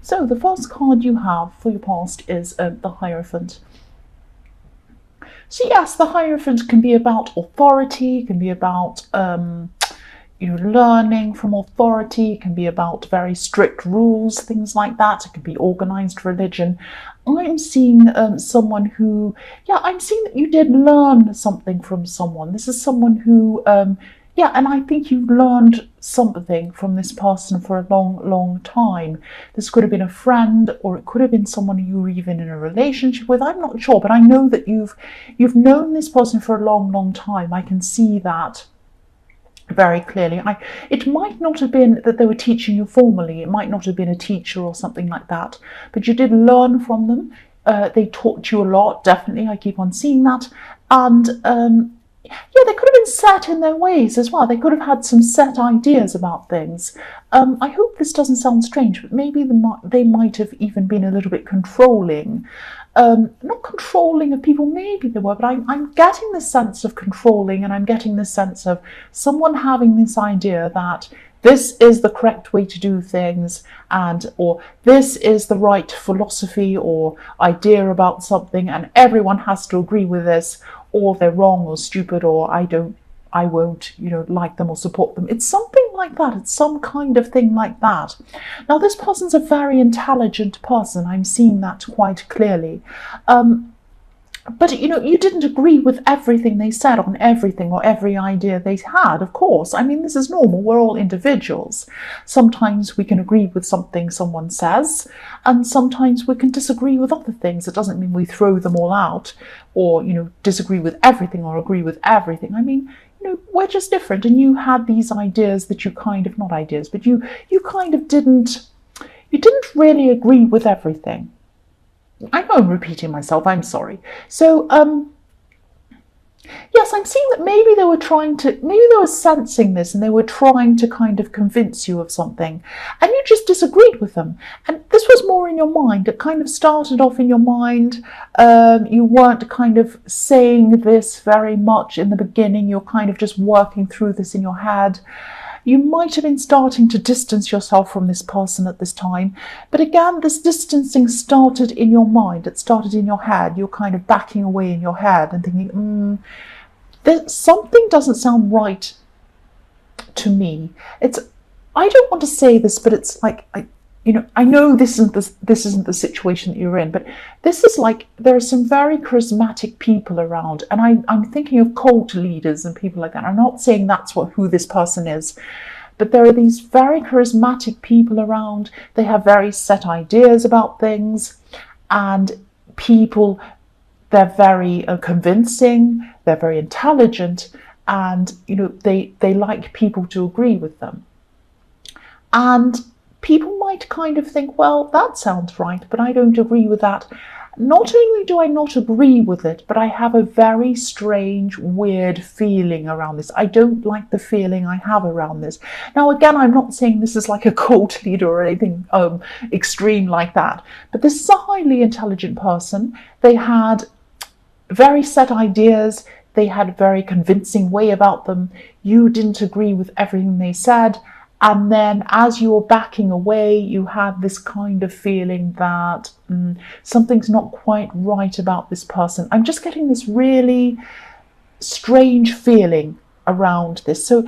So the first card you have for your past is the Hierophant. So yes, the Hierophant can be about authority, can be about learning from authority, it can be about very strict rules, things like that. It can be organized religion. I'm seeing someone who, I'm seeing that you did learn something from someone. This is someone who, and I think you learned something from this person for a long, long time. This could have been a friend, or it could have been someone you were even in a relationship with. I'm not sure, but I know that you've known this person for a long, long time. I can see that very clearly. It might not have been that they were teaching you formally. It might not have been a teacher or something like that, but you did learn from them. They taught you a lot, definitely. I keep on seeing that. And they could have been set in their ways as well. They could have had some set ideas about things. I hope this doesn't sound strange, but maybe they might have even been a little bit controlling. Not controlling of people, maybe they were, but I'm getting this sense of controlling, and I'm getting this sense of someone having this idea that this is the correct way to do things, or this is the right philosophy or idea about something, and everyone has to agree with this, or they're wrong or stupid, or I won't, like them or support them. It's something like that. It's some kind of thing like that. Now, this person's a very intelligent person. I'm seeing that quite clearly. But, you didn't agree with everything they said on everything or every idea they had, of course. I mean, this is normal. We're all individuals. Sometimes we can agree with something someone says, and sometimes we can disagree with other things. It doesn't mean we throw them all out or, disagree with everything or agree with everything. I mean, we're just different, and you had these ideas that you kind of, not ideas, but you kind of didn't really agree with everything. I know I'm repeating myself, I'm sorry. So, yes, I'm seeing that maybe they were sensing this, and they were trying to kind of convince you of something, and you just disagreed with them. And this was more in your mind. It kind of started off in your mind. You weren't kind of saying this very much in the beginning. You're kind of just working through this in your head. You might have been starting to distance yourself from this person at this time. But again, this distancing started in your mind. It started in your head. You're kind of backing away in your head and thinking, something doesn't sound right to me. I don't want to say this, but it's like, I know this isn't the situation that you're in, but this is like, there are some very charismatic people around, and I'm thinking of cult leaders and people like that. I'm not saying that's who this person is, but there are these very charismatic people around. They have very set ideas about things, and they're very convincing, they're very intelligent, and they like people to agree with them. And people might kind of think, well, that sounds right, but I don't agree with that. Not only do I not agree with it, but I have a very strange, weird feeling around this. I don't like the feeling I have around this. Now, again, I'm not saying this is like a cult leader or anything extreme like that, but this is a highly intelligent person. They had very set ideas. They had a very convincing way about them. You didn't agree with everything they said. And then as you were backing away, you had this kind of feeling that something's not quite right about this person. I'm just getting this really strange feeling around this. So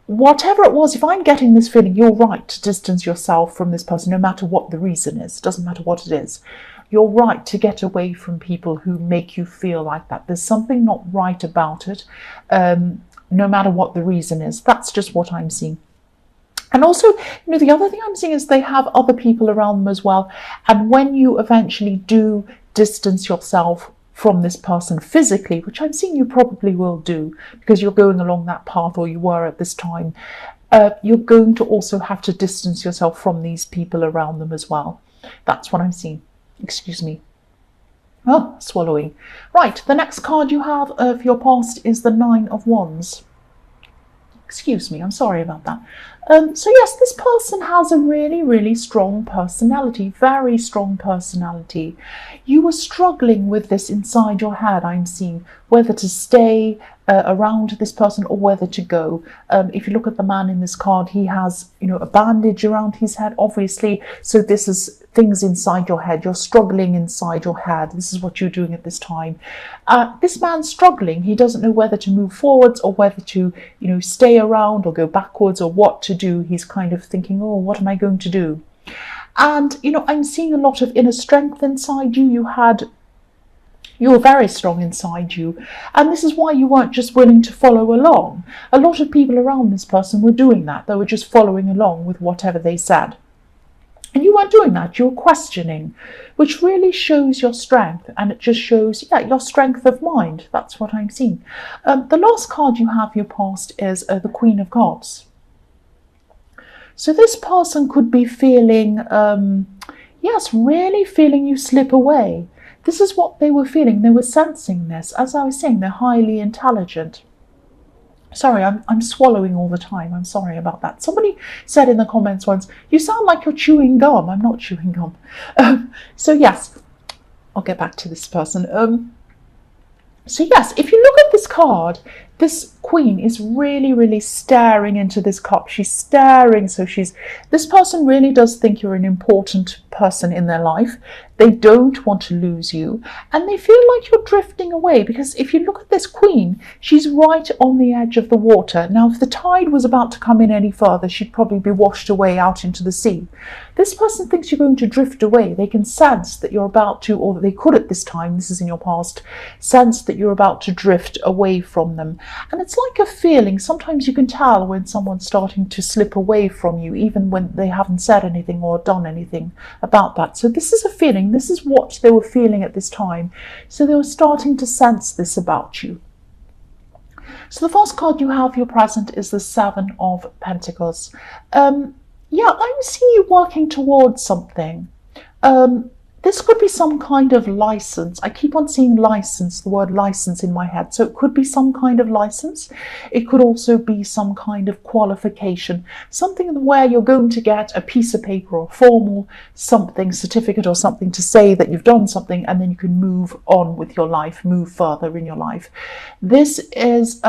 whatever it was, if I'm getting this feeling, you're right to distance yourself from this person, no matter what the reason is. It doesn't matter what it is. You're right to get away from people who make you feel like that. There's something not right about it, no matter what the reason is. That's just what I'm seeing. And also, the other thing I'm seeing is they have other people around them as well. And when you eventually do distance yourself from this person physically, which I'm seeing you probably will do because you're going along that path, or you were at this time, you're going to also have to distance yourself from these people around them as well. That's what I'm seeing. Excuse me. Oh, swallowing. Right, the next card you have for your past is the Nine of Wands. Excuse me, I'm sorry about that. So yes, this person has a really, really strong personality, very strong personality. You were struggling with this inside your head, I'm seeing, whether to stay around this person or whether to go. If you look at the man in this card, he has, a bandage around his head, obviously. So this is things inside your head. You're struggling inside your head. This is what you're doing at this time. This man's struggling. He doesn't know whether to move forwards or whether to, stay around or go backwards or what to do. He's kind of thinking, oh, what am I going to do? And, I'm seeing a lot of inner strength inside you. You're very strong inside you. And this is why you weren't just willing to follow along. A lot of people around this person were doing that. They were just following along with whatever they said. And you weren't doing that. You were questioning, which really shows your strength. And it just shows, your strength of mind. That's what I'm seeing. The last card you have your past is the Queen of Cups. So this person could be feeling, really feeling you slip away. This is what they were feeling. They were sensing this. As I was saying, they're highly intelligent. Sorry, I'm swallowing all the time. I'm sorry about that. Somebody said in the comments once, you sound like you're chewing gum. I'm not chewing gum. So yes, I'll get back to this person. So yes, if you look at this card, this queen is really, really staring into this cup. She's staring. So this person really does think you're an important person in their life. They don't want to lose you. And they feel like you're drifting away, because if you look at this queen, she's right on the edge of the water. Now, if the tide was about to come in any further, she'd probably be washed away out into the sea. This person thinks you're going to drift away. They can sense that you're about to, or they could at this time, this is in your past, sense that you're about to drift away from them. And it's like a feeling. Sometimes you can tell when someone's starting to slip away from you, even when they haven't said anything or done anything about that. So this is a feeling. This is what they were feeling at this time. So they were starting to sense this about you. So the first card you have, your present, is the Seven of Pentacles. I'm seeing you working towards something. This could be some kind of license. I keep on seeing license, the word license in my head. So it could be some kind of license. It could also be some kind of qualification, something where you're going to get a piece of paper or formal something, certificate or something to say that you've done something, and then you can move on with your life, move further in your life. This is...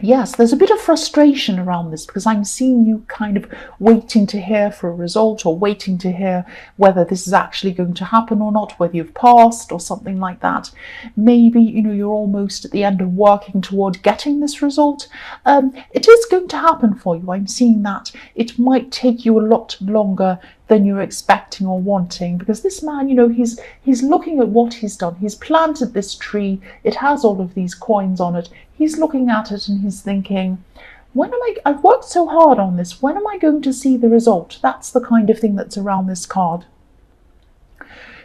Yes, there's a bit of frustration around this, because I'm seeing you kind of waiting to hear for a result, or waiting to hear whether this is actually going to happen or not, whether you've passed or something like that. Maybe, you're almost at the end of working toward getting this result. It is going to happen for you. I'm seeing that it might take you a lot longer than you're expecting or wanting, because this man, he's looking at what he's done. He's planted this tree. It has all of these coins on it. He's looking at it and he's thinking, I've worked so hard on this. When am I going to see the result? That's the kind of thing that's around this card.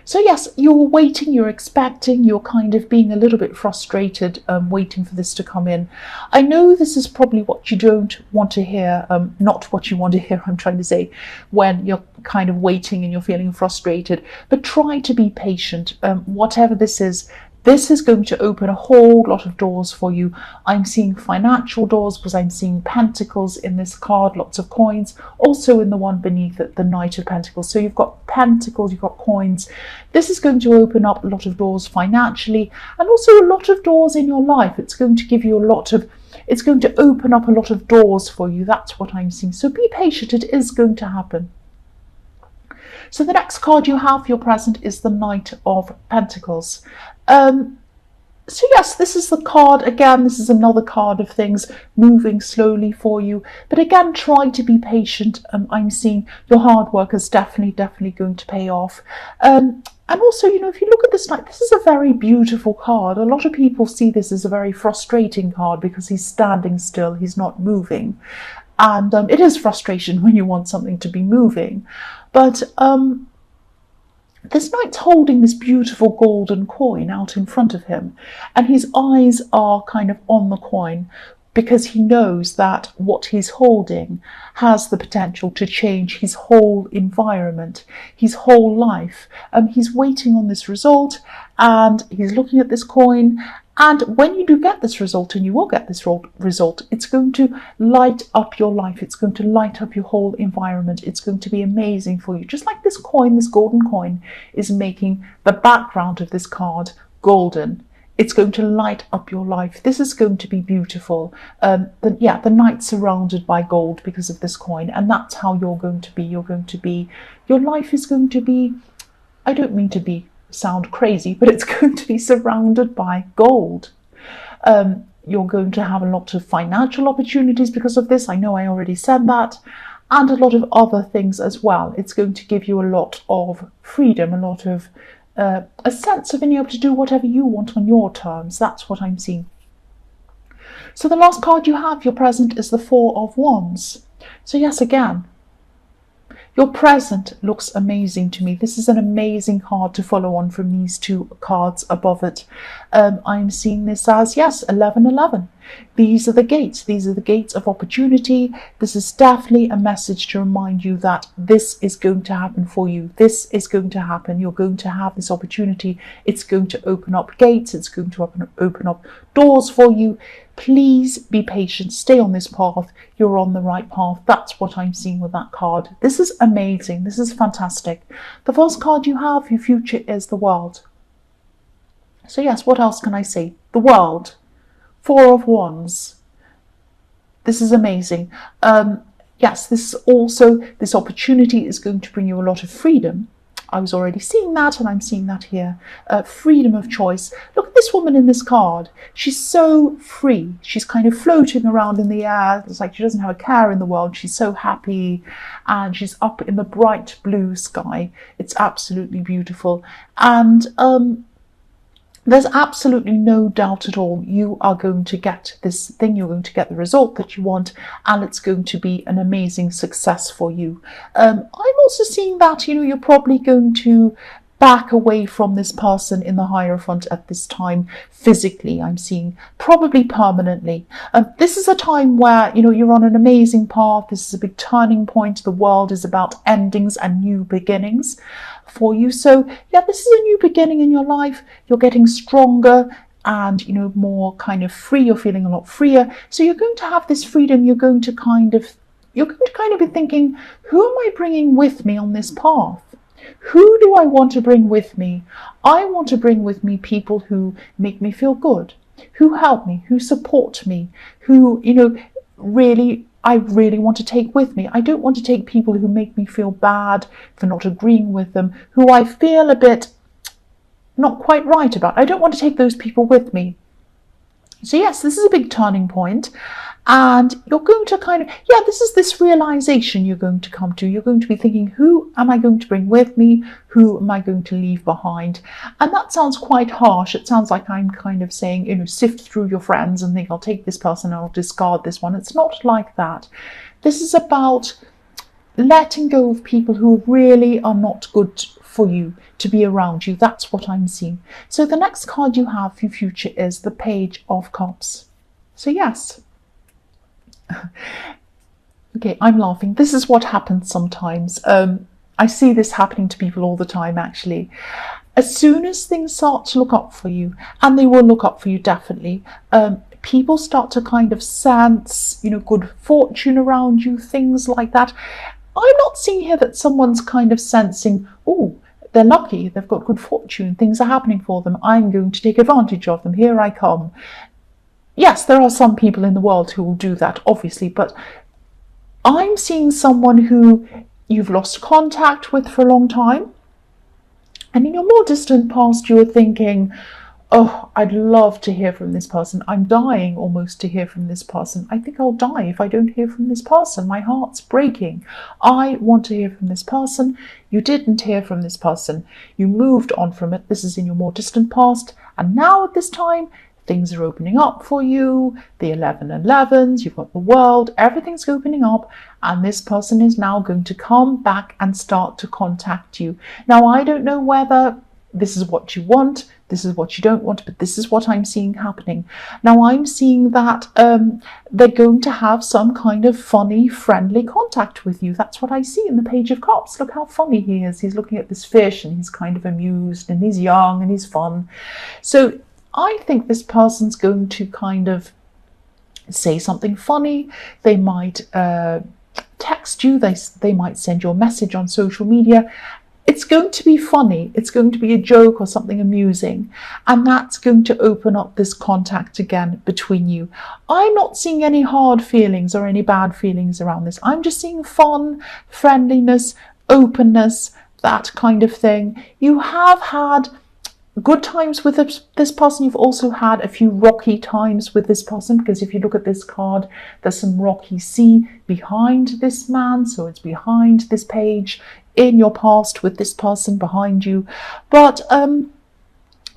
So yes, you're waiting, you're expecting, you're kind of being a little bit frustrated, waiting for this to come in. I know this is probably what you don't want to hear, not what you want to hear, I'm trying to say, when you're kind of waiting and you're feeling frustrated. But try to be patient. Whatever this is going to open a whole lot of doors for you. I'm seeing financial doors, because I'm seeing pentacles in this card, lots of coins. Also in the one beneath it, the Knight of Pentacles. So you've got pentacles, you've got coins. This is going to open up a lot of doors financially, and also a lot of doors in your life. It's going to give you it's going to open up a lot of doors for you. That's what I'm seeing. So be patient. It is going to happen. So the next card you have for your present is the Knight of Pentacles. So yes, this is the card. Again, this is another card of things moving slowly for you. But again, try to be patient. I'm seeing your hard work is definitely going to pay off. And also, if you look at this Knight, this is a very beautiful card. A lot of people see this as a very frustrating card, because he's standing still, he's not moving. And it is frustration when you want something to be moving. But this Knight's holding this beautiful golden coin out in front of him, and his eyes are kind of on the coin, because he knows that what he's holding has the potential to change his whole environment, his whole life. He's waiting on this result, and he's looking at this coin. And when you do get this result, and you will get this result, it's going to light up your life. It's going to light up your whole environment. It's going to be amazing for you. Just like this coin, this golden coin, is making the background of this card golden. It's going to light up your life. This is going to be beautiful. The night surrounded by gold because of this coin, and that's how you're going to be. Your life is going to be, I don't mean to sound crazy, but it's going to be surrounded by gold. You're going to have a lot of financial opportunities because of this. I know I already said that. And a lot of other things as well. It's going to give you a lot of freedom, a lot of a sense of being able to do whatever you want on your terms. That's what I'm seeing. So the last card you have, your present, is the Four of Wands. So yes, again, your present looks amazing to me. This is an amazing card to follow on from these two cards above it. I'm seeing this as, yes, 1111. These are the gates. These are the gates of opportunity. This is definitely a message to remind you that this is going to happen for you. This is going to happen. You're going to have this opportunity. It's going to open up gates. It's going to open up doors for you. Please be patient. Stay on this path. You're on the right path. That's what I'm seeing with that card. This is amazing. This is fantastic. The first card you have, your future, is the World. So yes, what else can I say? The World. Four of Wands. This is amazing. Yes, this opportunity is going to bring you a lot of freedom. I was already seeing that, and I'm seeing that here. Freedom of choice. Look at this woman in this card. She's so free. She's kind of floating around in the air. It's like she doesn't have a care in the world. She's so happy, and she's up in the bright blue sky. It's absolutely beautiful. And there's absolutely no doubt at all you are going to get this thing. You're going to get the result that you want, and it's going to be an amazing success for you. I'm also seeing that, you're probably going to back away from this person in the Hierophant at this time physically. I'm seeing probably permanently. This is a time where, you're on an amazing path. This is a big turning point. The world is about endings and new beginnings for you. So yeah, this is a new beginning in your life. You're getting stronger and, more kind of free. You're feeling a lot freer. So you're going to have this freedom. You're going to kind of be thinking, who am I bringing with me on this path? Who do I want to bring with me? I want to bring with me people who make me feel good, who help me, who support me, who, I really want to take with me. I don't want to take people who make me feel bad for not agreeing with them, who I feel a bit not quite right about. I don't want to take those people with me. So yes, this is a big turning point. And you're going to this is this realization you're going to come to. You're going to be thinking, who am I going to bring with me? Who am I going to leave behind? And that sounds quite harsh. It sounds like I'm kind of saying, sift through your friends and think, I'll take this person and I'll discard this one. It's not like that. This is about letting go of people who really are not good for you to be around you. That's what I'm seeing. So the next card you have for your future is the Page of Cups. So yes. Okay, I'm laughing. This is what happens sometimes. I see this happening to people all the time, actually. As soon as things start to look up for you, and they will look up for you definitely, people start to kind of sense, good fortune around you, things like that. I'm not seeing here that someone's kind of sensing, oh, they're lucky, they've got good fortune, things are happening for them, I'm going to take advantage of them, here I come. Yes, there are some people in the world who will do that, obviously, but I'm seeing someone who you've lost contact with for a long time, and in your more distant past you were thinking, oh, I'd love to hear from this person. I'm dying almost to hear from this person. I think I'll die if I don't hear from this person. My heart's breaking. I want to hear from this person. You didn't hear from this person. You moved on from it. This is in your more distant past, and now at this time, things are opening up for you. The 1111s, you've got the World, everything's opening up, and this person is now going to come back and start to contact you. Now, I don't know whether this is what you want, this is what you don't want, but this is what I'm seeing happening. Now, I'm seeing that they're going to have some kind of funny, friendly contact with you. That's what I see in the Page of Cups. Look how funny he is. He's looking at this fish, and he's kind of amused, and he's young, and he's fun. So I think this person's going to kind of say something funny. They might text you. They might send you a message on social media. it's going to be funny. It's going to be a joke or something amusing. And that's going to open up this contact again between you. I'm not seeing any hard feelings or any bad feelings around this. I'm just seeing fun, friendliness, openness, that kind of thing. You have had good times with this person. You've also had a few rocky times with this person, because if you look at this card, there's some rocky sea behind this man, so it's behind this page in your past with this person behind you. But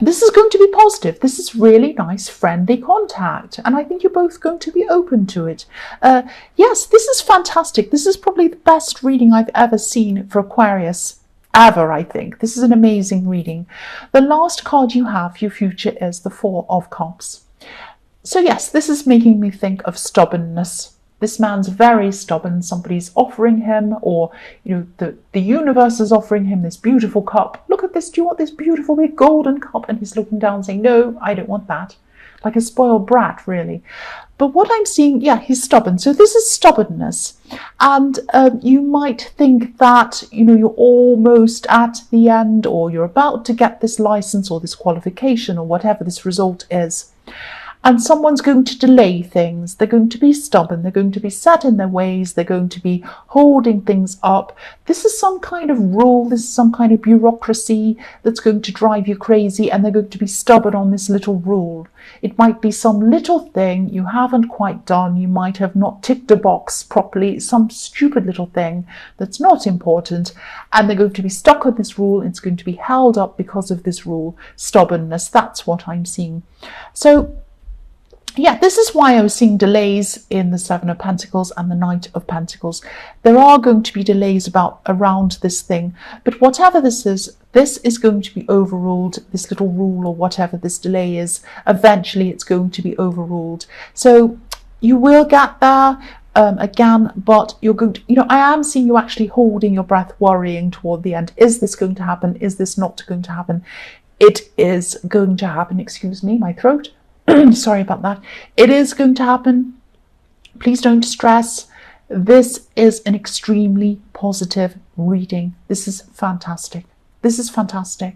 this is going to be positive. This is really nice, friendly contact, and I think you're both going to be open to it. Yes, this is fantastic. This is probably the best reading I've ever seen for Aquarius. Ever, I think. This is an amazing reading. The last card you have, your future, is the Four of Cups. So yes, this is making me think of stubbornness. This man's very stubborn. Somebody's offering him, or the universe is offering him this beautiful cup. Look at this. Do you want this beautiful big golden cup? And he's looking down saying, no, I don't want that. Like a spoiled brat, really. But what I'm seeing, yeah, he's stubborn. So this is stubbornness. And you might think that, you're almost at the end, or you're about to get this license or this qualification or whatever this result is. And someone's going to delay things. They're going to be stubborn. They're going to be set in their ways. They're going to be holding things up. This is some kind of rule. This is some kind of bureaucracy that's going to drive you crazy, and they're going to be stubborn on this little rule. It might be some little thing you haven't quite done. You might have not ticked a box properly, some stupid little thing that's not important, and they're going to be stuck on this rule. It's going to be held up because of this rule. Stubbornness, that's what I'm seeing. So yeah, this is why I was seeing delays in the Seven of Pentacles and the Knight of Pentacles. There are going to be delays around this thing, but whatever this is going to be overruled. This little rule or whatever this delay is, eventually it's going to be overruled. So you will get there again, but you're going to, I am seeing you actually holding your breath, worrying toward the end. Is this going to happen? Is this not going to happen? It is going to happen. Excuse me, my throat. Sorry about that. It is going to happen. Please don't stress. This is an extremely positive reading. This is fantastic. This is fantastic.